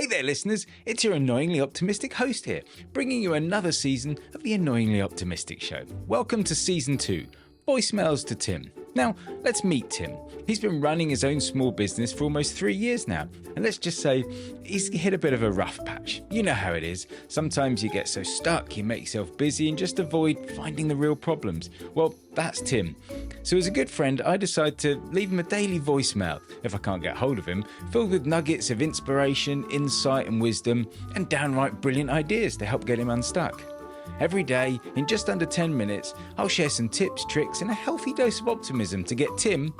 there, listeners. It's your annoyingly optimistic host here, bringing you another season of the Annoyingly Optimistic Show. Welcome to Season 2, Voicemails to Tim. Now, let's meet Tim. He's been running his own small business for almost 3 years now, and let's just say he's hit a bit of a rough patch. You know how it is. Sometimes you get so stuck, you make yourself busy and just avoid finding the real problems. Well, that's Tim. So as a good friend, I decided to leave him a daily voicemail, if I can't get hold of him, filled with nuggets of inspiration, insight and wisdom, and downright brilliant ideas to help get him unstuck. Every day, in just under 10 minutes, I'll share some tips, tricks, and a healthy dose of optimism to get Tim,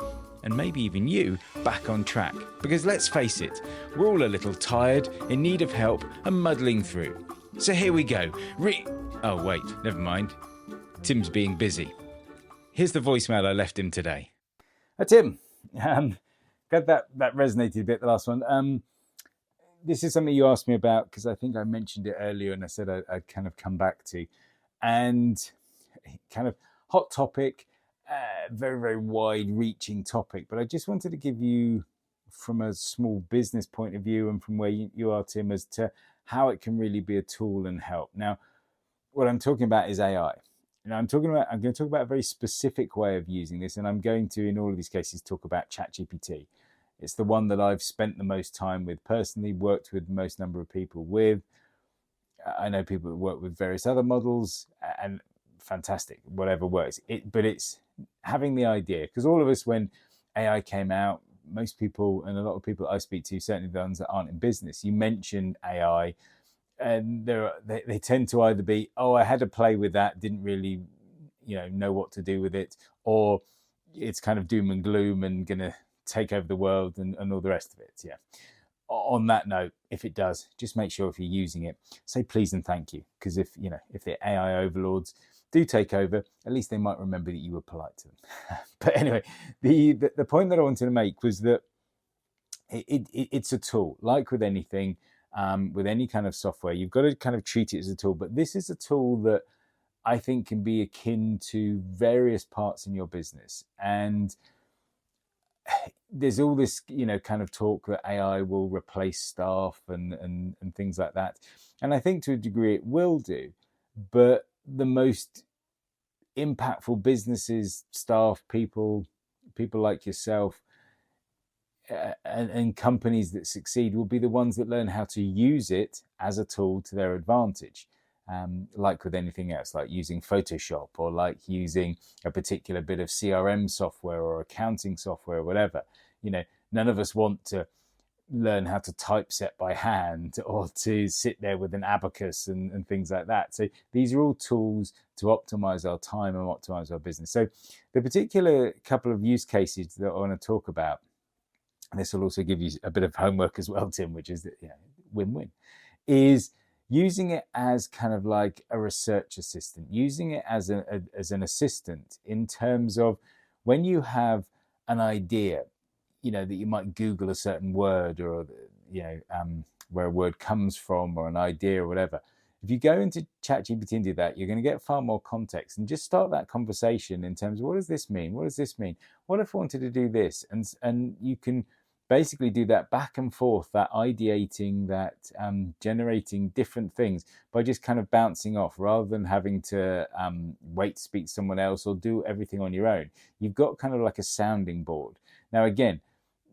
and maybe even you, back on track. Because let's face it, we're all a little tired, in need of help, and muddling through. So here we go. Oh wait, never mind. Tim's being busy. Here's the voicemail I left him today. Tim, glad that resonated a bit, the last one. This is something you asked me about because I think I mentioned it earlier and I said I'd kind of come back to. And kind of hot topic, very, very wide-reaching topic. But I just wanted to give you, from a small business point of view and from where you are, Tim, as to how it can really be a tool and help. Now, what I'm talking about is AI. I'm going to talk about a very specific way of using this, and I'm going to, in all of these cases, talk about ChatGPT. It's the one that I've spent the most time with personally, worked with the most number of people with. I know people that work with various other models, and fantastic, whatever works. But it's having the idea, because all of us, when AI came out, most people, and a lot of people I speak to, certainly the ones that aren't in business, you mention AI, and they tend to either be, oh, I had to play with that, didn't really, know what to do with it, or it's kind of doom and gloom and gonna take over the world and all the rest of it. Yeah. On that note, if it does, just make sure if you're using it, say please and thank you, because if the AI overlords do take over, at least they might remember that you were polite to them. But anyway, the point that I wanted to make was that it's a tool, like with anything. With any kind of software, you've got to kind of treat it as a tool. But this is a tool that I think can be akin to various parts in your business. And there's all this, kind of talk that AI will replace staff and things like that. And I think to a degree it will do. But the most impactful businesses, staff, people like yourself, and companies that succeed will be the ones that learn how to use it as a tool to their advantage. Like with anything else, like using Photoshop or like using a particular bit of CRM software or accounting software or whatever. None of us want to learn how to typeset by hand or to sit there with an abacus and things like that. So these are all tools to optimize our time and optimize our business. So the particular couple of use cases that I want to talk about, and this will also give you a bit of homework as well, Tim, which is win-win, is using it as kind of like a research assistant, using it as an assistant in terms of when you have an idea, that you might Google a certain word or, where a word comes from or an idea or whatever. If you go into ChatGPT and do that, you're going to get far more context and just start that conversation in terms of what does this mean? What does this mean? What if I wanted to do this? And you can basically do that back and forth, that ideating, that generating different things by just kind of bouncing off rather than having to wait to speak to someone else or do everything on your own. You've got kind of like a sounding board. Now, again,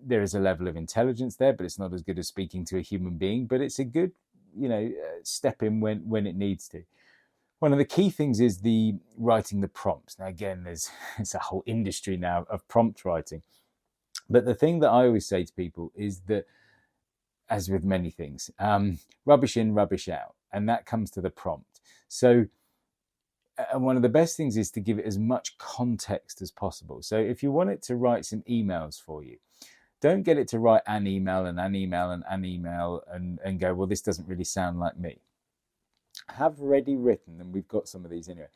there is a level of intelligence there, but it's not as good as speaking to a human being, but it's a good, step in when it needs to. One of the key things is the writing the prompts. Now, again, it's a whole industry now of prompt writing. But the thing that I always say to people is that, as with many things, rubbish in, rubbish out. And that comes to the prompt. So one of the best things is to give it as much context as possible. So if you want it to write some emails for you, don't get it to write an email and an email and an email and go, well, this doesn't really sound like me. Have ready written, and we've got some of these anyway,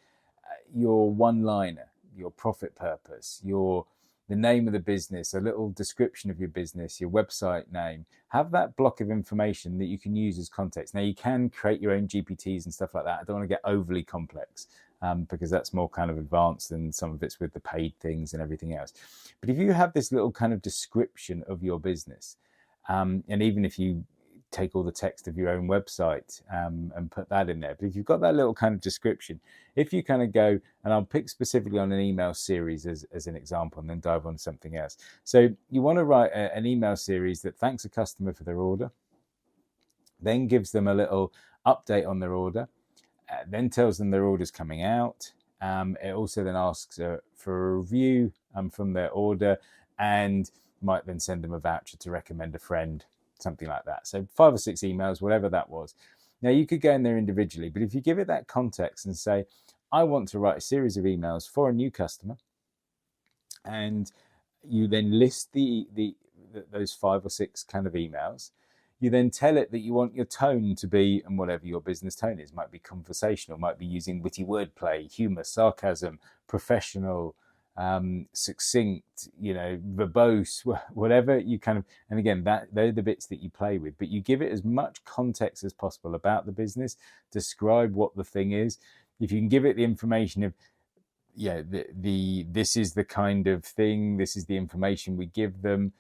your one-liner, your profit purpose, the name of the business, a little description of your business, your website name. Have that block of information that you can use as context. Now, you can create your own GPTs and stuff like that. I don't want to get overly complex because that's more kind of advanced and some of it's with the paid things and everything else. But if you have this little kind of description of your business, and even if you take all the text of your own website and put that in there. But if you've got that little kind of description, if you kind of go, and I'll pick specifically on an email series as an example and then dive on to something else. So you want to write an email series that thanks a customer for their order, then gives them a little update on their order, then tells them their order's coming out. It also then asks for a review from their order, and might then send them a voucher to recommend a friend, something like that. So 5 or 6 emails, whatever that was. Now you could go in there individually, but if you give it that context and say, I want to write a series of emails for a new customer, and you then list those 5 or 6 kind of emails, you then tell it that you want your tone to be, and whatever your business tone is, might be conversational, might be using witty wordplay, humor, sarcasm, professional, succinct, verbose, whatever you kind of, and again, they're the bits that you play with, but you give it as much context as possible about the business, describe what the thing is. If you can give it the information of, this is the kind of thing, this is the information we give them,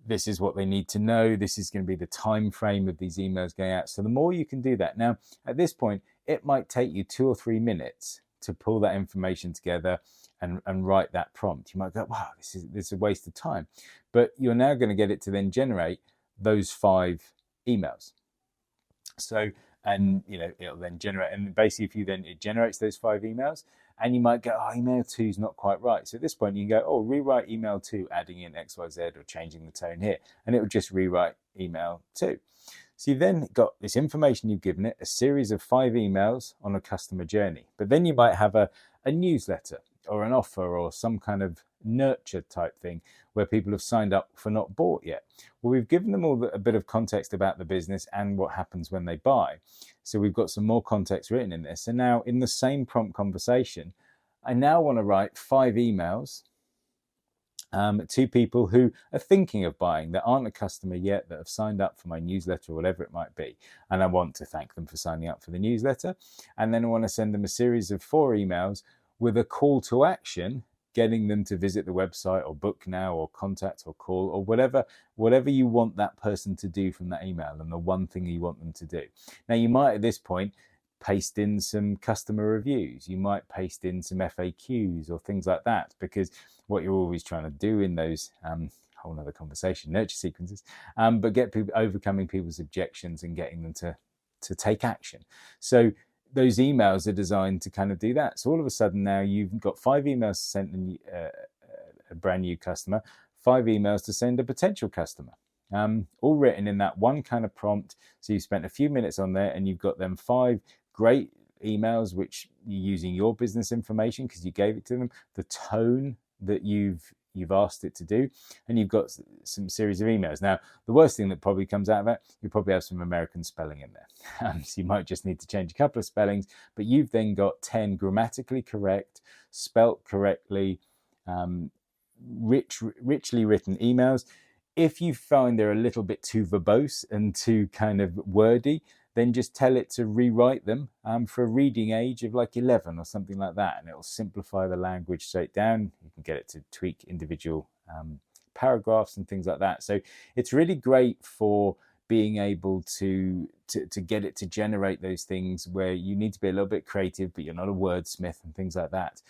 this is what they need to know, this is going to be the time frame of these emails going out. So the more you can do that. Now, at this point, it might take you 2 or 3 minutes to pull that information together and write that prompt. You might go, wow, this is a waste of time. But you're now going to get it to then generate those 5 emails. So, and it'll then generate, and basically if it generates those 5 emails, and you might go, email 2 is not quite right. So at this point you can go, rewrite email 2, adding in XYZ or changing the tone here, and it will just rewrite email 2. So you've then got this information you've given it, a series of 5 emails on a customer journey. But then you might have a newsletter or an offer or some kind of nurture type thing where people have signed up for not bought yet. Well, we've given them all a bit of context about the business and what happens when they buy. So we've got some more context written in this. And now in the same prompt conversation, I now want to write 5 emails to people who are thinking of buying, that aren't a customer yet, that have signed up for my newsletter or whatever it might be. And I want to thank them for signing up for the newsletter. And then I want to send them a series of 4 emails with a call to action, getting them to visit the website or book now or contact or call or whatever you want that person to do from that email, and the one thing you want them to do. Now, you might at this point paste in some customer reviews. You might paste in some FAQs or things like that, because what you're always trying to do in those whole nother conversation, nurture sequences, but get people overcoming people's objections and getting them to take action. So those emails are designed to kind of do that. So all of a sudden now you've got 5 emails to send a brand new customer, 5 emails to send a potential customer, all written in that one kind of prompt. So you've spent a few minutes on there and you've got them 5 great emails, which you're using your business information because you gave it to them, the tone that you've asked it to do, and you've got some series of emails. Now, the worst thing that probably comes out of it, you probably have some American spelling in there. So you might just need to change a couple of spellings, but you've then got 10 grammatically correct, spelt correctly, richly written emails. If you find they're a little bit too verbose and too kind of wordy, then just tell it to rewrite them for a reading age of like 11 or something like that, and it'll simplify the language straight down. You can get it to tweak individual paragraphs and things like that. So it's really great for being able to get it to generate those things where you need to be a little bit creative, but you're not a wordsmith and things like that.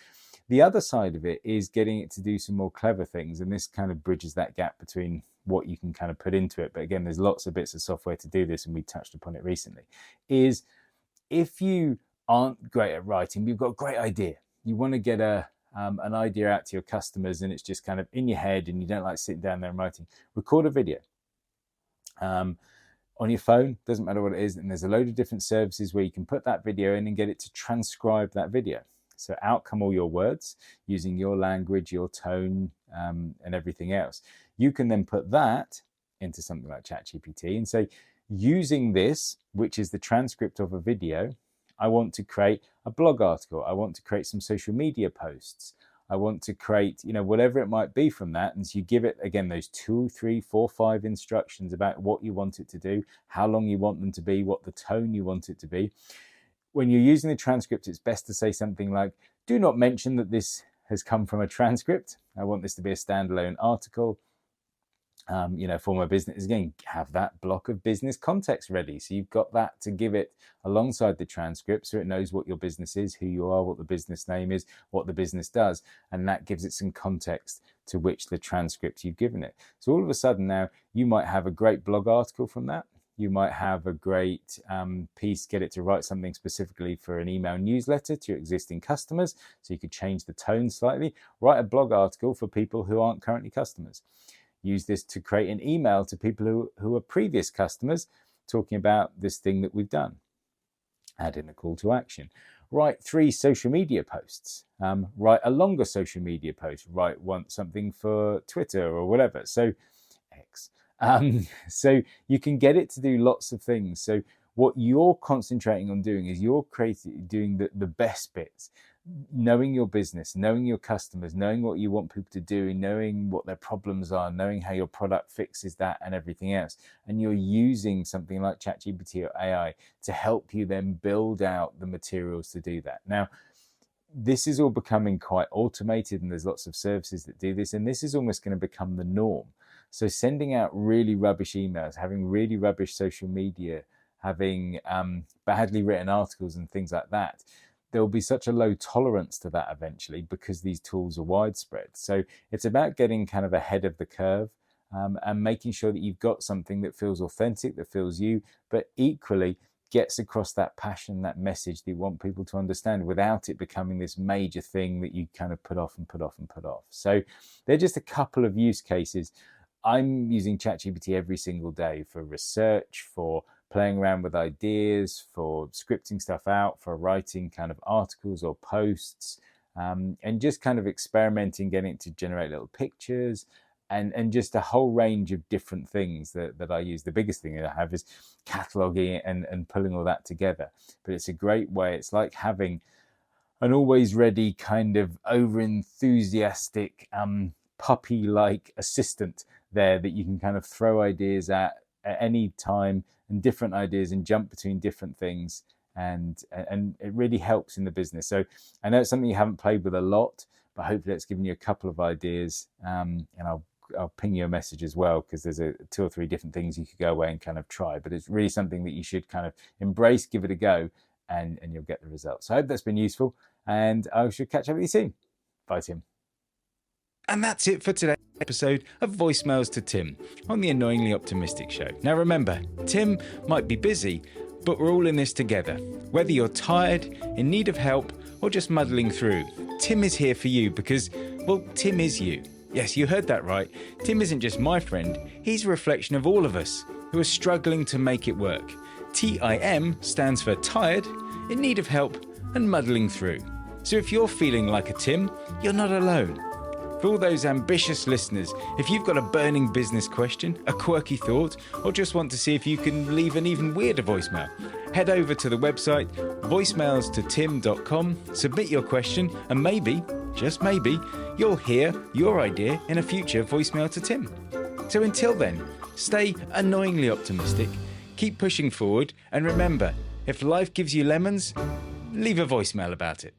The other side of it is getting it to do some more clever things, and this kind of bridges that gap between what you can kind of put into it. But again, there's lots of bits of software to do this, and we touched upon it recently, is if you aren't great at writing, you've got a great idea. You want to get an idea out to your customers, and it's just kind of in your head, and you don't like sitting down there and writing. Record a video on your phone, doesn't matter what it is, and there's a load of different services where you can put that video in and get it to transcribe that video. So out come all your words using your language, your tone, and everything else. You can then put that into something like ChatGPT and say, using this, which is the transcript of a video, I want to create a blog article. I want to create some social media posts. I want to create, whatever it might be from that. And so you give it, again, those 2, 3, 4, 5 instructions about what you want it to do, how long you want them to be, what the tone you want it to be. When you're using the transcript, it's best to say something like, do not mention that this has come from a transcript. I want this to be a standalone article. for my business, again, have that block of business context ready. So you've got that to give it alongside the transcript, so it knows what your business is, who you are, what the business name is, what the business does, and that gives it some context to which the transcript you've given it. So all of a sudden now you might have a great blog article from that. You might have a great piece, get it to write something specifically for an email newsletter to your existing customers. So you could change the tone slightly, write a blog article for people who aren't currently customers. Use this to create an email to people who are previous customers talking about this thing that we've done. Add in a call to action. Write 3 social media posts. Write a longer social media post. Write something for Twitter or whatever. So X. So you can get it to do lots of things. So what you're concentrating on doing is you're doing the best bits. Knowing your business, knowing your customers, knowing what you want people to do, knowing what their problems are, knowing how your product fixes that and everything else. And you're using something like ChatGPT or AI to help you then build out the materials to do that. Now, this is all becoming quite automated, and there's lots of services that do this, and this is almost going to become the norm. So sending out really rubbish emails, having really rubbish social media, having badly written articles and things like that, there will be such a low tolerance to that eventually because these tools are widespread. So it's about getting kind of ahead of the curve and making sure that you've got something that feels authentic, that feels you, but equally gets across that passion, that message that you want people to understand without it becoming this major thing that you kind of put off and put off and put off. So they're just a couple of use cases. I'm using ChatGPT every single day for research, for playing around with ideas, for scripting stuff out, for writing kind of articles or posts, and just kind of experimenting, getting it to generate little pictures and just a whole range of different things that I use. The biggest thing that I have is cataloging and pulling all that together. But it's a great way. It's like having an always ready kind of over-enthusiastic puppy-like assistant there that you can kind of throw ideas at any time, and different ideas, and jump between different things, and it really helps in the business. So I know it's something you haven't played with a lot, but hopefully it's given you a couple of ideas, and I'll ping you a message as well, because there's 2 or 3 different things you could go away and kind of try, but it's really something that you should kind of embrace, give it a go, and you'll get the results. So I hope that's been useful, and I should catch up with you soon. Bye, Tim. And that's it for today's episode of Voicemails to Tim on the Annoyingly Optimistic Show. Now remember, Tim might be busy, but we're all in this together. Whether you're tired, in need of help, or just muddling through, Tim is here for you because, well, Tim is you. Yes, you heard that right. Tim isn't just my friend, he's a reflection of all of us who are struggling to make it work. TIM stands for tired, in need of help, and muddling through. So if you're feeling like a Tim, you're not alone. For all those ambitious listeners, if you've got a burning business question, a quirky thought, or just want to see if you can leave an even weirder voicemail, head over to the website voicemailstotim.com, submit your question, and maybe, just maybe, you'll hear your idea in a future Voicemail to Tim. So until then, stay annoyingly optimistic, keep pushing forward, and remember, if life gives you lemons, leave a voicemail about it.